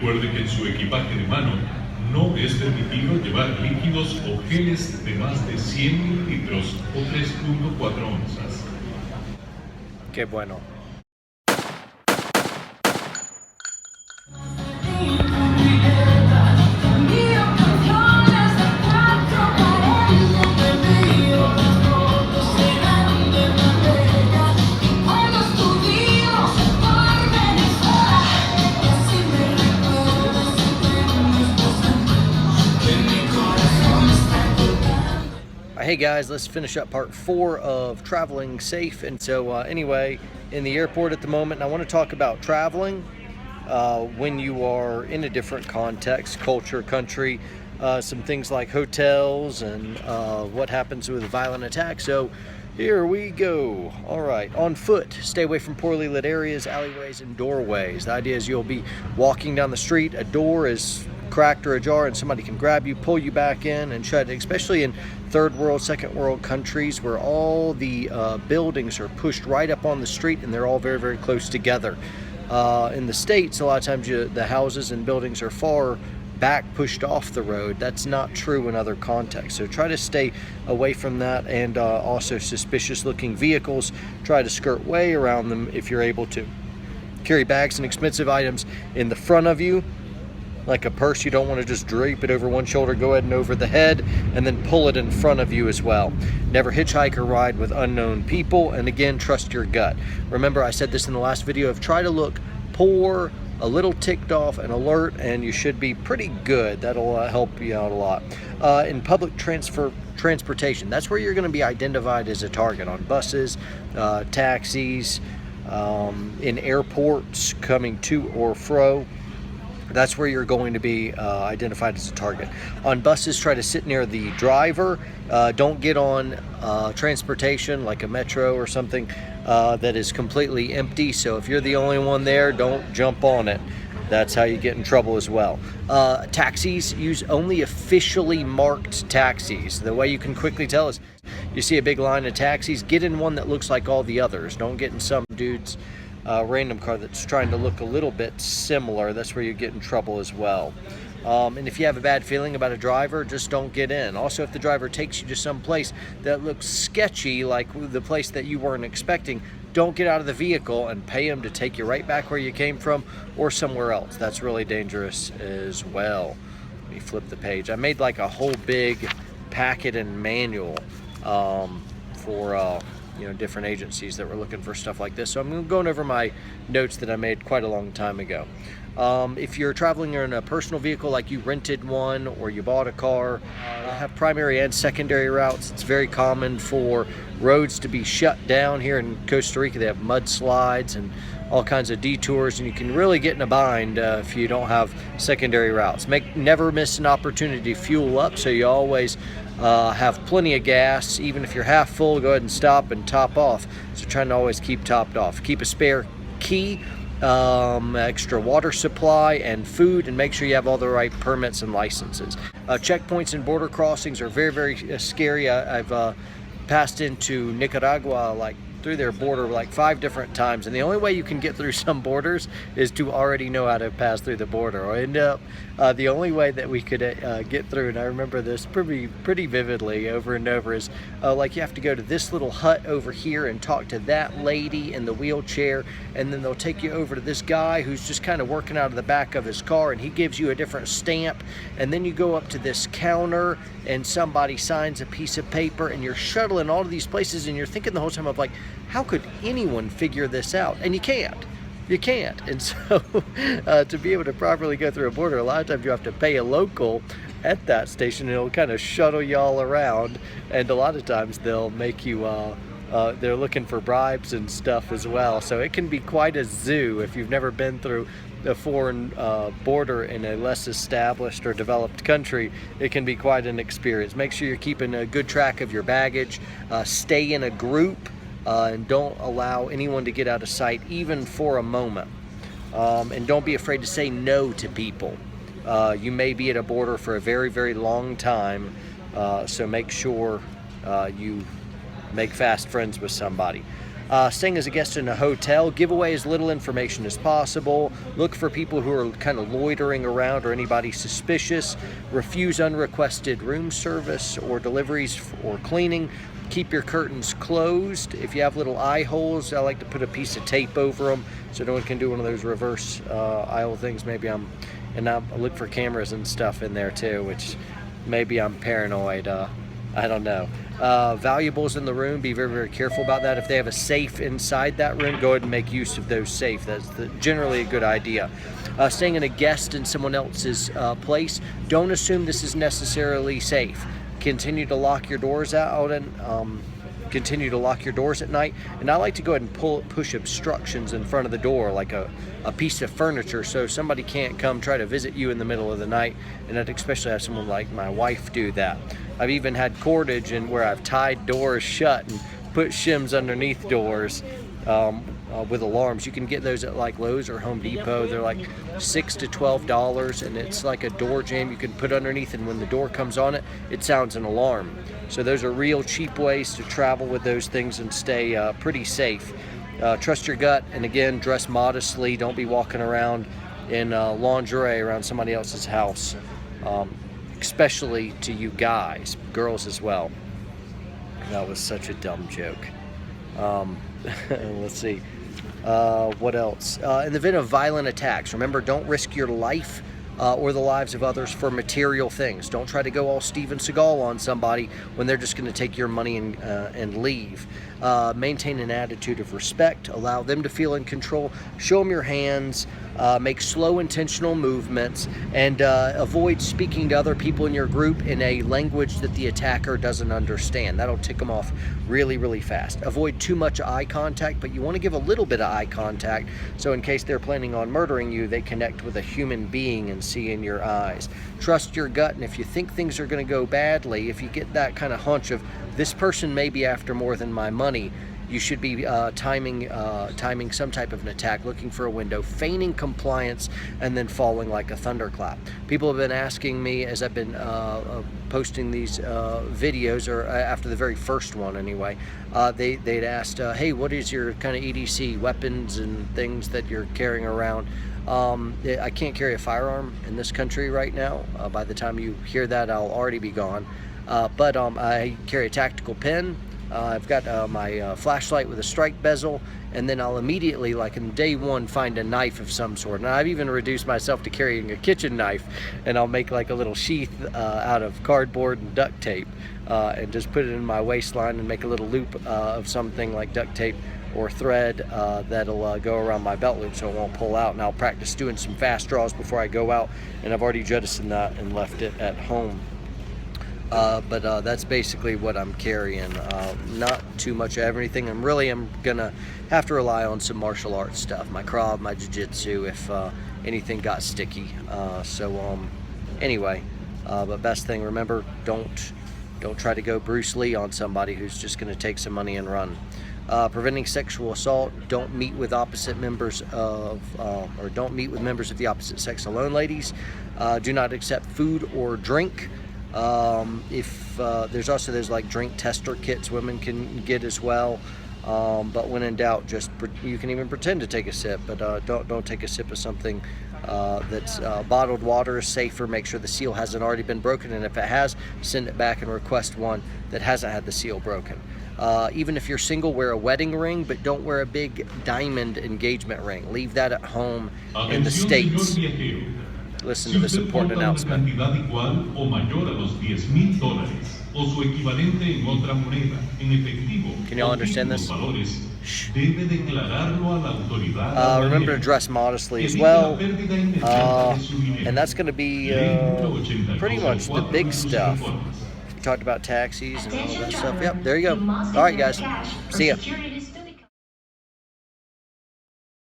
Recuerde que en su equipaje de mano no es permitido llevar líquidos o geles de más de 100 mililitros o 3.4 onzas. Qué bueno. Hey guys, let's finish up part 4 of traveling safe. And so anyway, in the airport at the moment, and I want to talk about traveling when you are in a different context, culture, country, some things like hotels and what happens with a violent attack. So here we go. All right, on foot, stay away from poorly lit areas, alleyways, and doorways. The idea is you'll be walking down the street, a door is cracked or ajar, and somebody can grab you, pull you back in, and shut it, especially in third world, second world countries where all the buildings are pushed right up on the street and they're all very, very close together. In the States, a lot of times the houses and buildings are far back, pushed off the road. That's not true in other contexts. So try to stay away from that, and also suspicious looking vehicles, try to skirt way around them if you're able to. Carry bags and expensive items in the front of you, like a purse. You don't want to just drape it over one shoulder, go ahead and over the head, and then pull it in front of you as well. Never hitchhike or ride with unknown people, and again, trust your gut. Remember, I said this in the last video, of try to look poor, a little ticked off, and alert, and you should be pretty good. That'll help you out a lot. In public transportation, that's where you're going to be identified as a target, on buses, taxis, in airports coming to or fro. That's where you're going to be identified as a target. On buses, try to sit near the driver. Don't get on transportation like a metro or something that is completely empty. So if you're the only one there, don't jump on it. That's how you get in trouble as well. Taxis, use only officially marked taxis. The way you can quickly tell is you see a big line of taxis, get in one that looks like all the others. Don't get in some dude's random car that's trying to look a little bit similar. That's where you get in trouble as well. And if you have a bad feeling about a driver, just don't get in. Also, if the driver takes you to some place that looks sketchy, like the place that you weren't expecting, don't get out of the vehicle and pay him to take you right back where you came from or somewhere else. That's really dangerous as well. Let me flip the page. I made like a whole big packet and manual for different agencies that were looking for stuff like this. So I'm going over my notes that I made quite a long time ago. If you're traveling in a personal vehicle, like you rented one or you bought a car, have primary and secondary routes. It's very common for roads to be shut down. Here in Costa Rica, they have mudslides and all kinds of detours, and you can really get in a bind if you don't have secondary routes. Never miss an opportunity to fuel up, so you always have plenty of gas. Even if you're half full, go ahead and stop and top off. So trying to always keep topped off. Keep a spare key, extra water supply and food, and make sure you have all the right permits and licenses. Checkpoints and border crossings are very, very scary. I've passed into Nicaragua through their border like 5 different times, and the only way you can get through some borders is to already know how to pass through the border. Or end up the only way that we could get through, and I remember this pretty vividly over and over, is like you have to go to this little hut over here and talk to that lady in the wheelchair, and then they'll take you over to this guy who's just kind of working out of the back of his car, and he gives you a different stamp, and then you go up to this counter and somebody signs a piece of paper, and you're shuttling all of these places, and you're thinking the whole time of like, how could anyone figure this out? And you can't. And so to be able to properly go through a border, a lot of times you have to pay a local at that station, and it'll kind of shuttle you all around, and a lot of times they'll make you they're looking for bribes and stuff as well. So it can be quite a zoo if you've never been through a foreign border in a less established or developed country. It can be quite an experience. Make sure you're keeping a good track of your baggage. Stay in a group, and don't allow anyone to get out of sight even for a moment. And don't be afraid to say no to people. You may be at a border for a very, very long time, so make sure you make fast friends with somebody. Staying as a guest in a hotel, give away as little information as possible. Look for people who are kind of loitering around or anybody suspicious. Refuse unrequested room service or deliveries or cleaning. Keep your curtains closed. If you have little eye holes, I like to put a piece of tape over them so no one can do one of those reverse aisle things. Maybe I look for cameras and stuff in there too, which maybe I'm paranoid. I don't know. Valuables in the room, be very, very careful about that. If they have a safe inside that room, go ahead and make use of those safes. That's generally a good idea. Staying in a guest in someone else's place, don't assume this is necessarily safe. Continue to lock your doors out and continue to lock your doors at night. And I like to go ahead and push obstructions in front of the door, like a piece of furniture, so somebody can't come try to visit you in the middle of the night. And I'd especially have someone like my wife do that. I've even had cordage and where I've tied doors shut and put shims underneath doors with alarms. You can get those at like Lowe's or Home Depot. They're like $6 to $12, and it's like a door jam you can put underneath, and when the door comes on it, it sounds an alarm. So those are real cheap ways to travel with those things and stay pretty safe. Trust your gut, and again, dress modestly. Don't be walking around in lingerie around somebody else's house, especially to you guys, girls as well. That was such a dumb joke. Let's see. What else? In the event of violent attacks, remember, don't risk your life or the lives of others for material things. Don't try to go all Steven Seagal on somebody when they're just going to take your money and leave. Maintain an attitude of respect. Allow them to feel in control. Show them your hands. Make slow, intentional movements, and avoid speaking to other people in your group in a language that the attacker doesn't understand. That'll tick them off really, really fast. Avoid too much eye contact, but you want to give a little bit of eye contact, so in case they're planning on murdering you, they connect with a human being and see in your eyes. Trust your gut, and if you think things are going to go badly, if you get that kind of hunch of this person may be after more than my money, you should be timing some type of an attack, looking for a window, feigning compliance, and then falling like a thunderclap. People have been asking me as I've been posting these videos, or after the very first one anyway, they'd asked, hey, what is your kind of Edc weapons and things that you're carrying around? I can't carry a firearm in this country right now. By the time you hear that, I'll already be gone. But I carry a tactical pen. I've got my flashlight with a strike bezel, and then I'll immediately, like in day one, find a knife of some sort. And I've even reduced myself to carrying a kitchen knife, and I'll make like a little sheath out of cardboard and duct tape, and just put it in my waistline and make a little loop of something like duct tape or thread that'll go around my belt loop so it won't pull out. And I'll practice doing some fast draws before I go out, and I've already jettisoned that and left it at home. But that's basically what I'm carrying. Not too much of everything. I'm gonna have to rely on some martial arts stuff, my Krav, my Jiu-Jitsu, if anything got sticky. Anyway, but best thing, remember, don't try to go Bruce Lee on somebody who's just gonna take some money and run. Preventing sexual assault. Don't meet with members of the opposite sex alone, ladies. Do not accept food or drink. There's also those like drink tester kits women can get as well, but when in doubt, you can even pretend to take a sip, but don't take a sip of something that's bottled water is safer. Make sure the seal hasn't already been broken, and if it has, send it back and request one that hasn't had the seal broken. Even if you're single, wear a wedding ring, but don't wear a big diamond engagement ring. Leave that at home in the States. Listen to this important announcement. Can y'all understand this? Remember to dress modestly as well. And that's going to be pretty much the big stuff. We talked about taxis and all that stuff. Yep, there you go. All right, guys. See ya.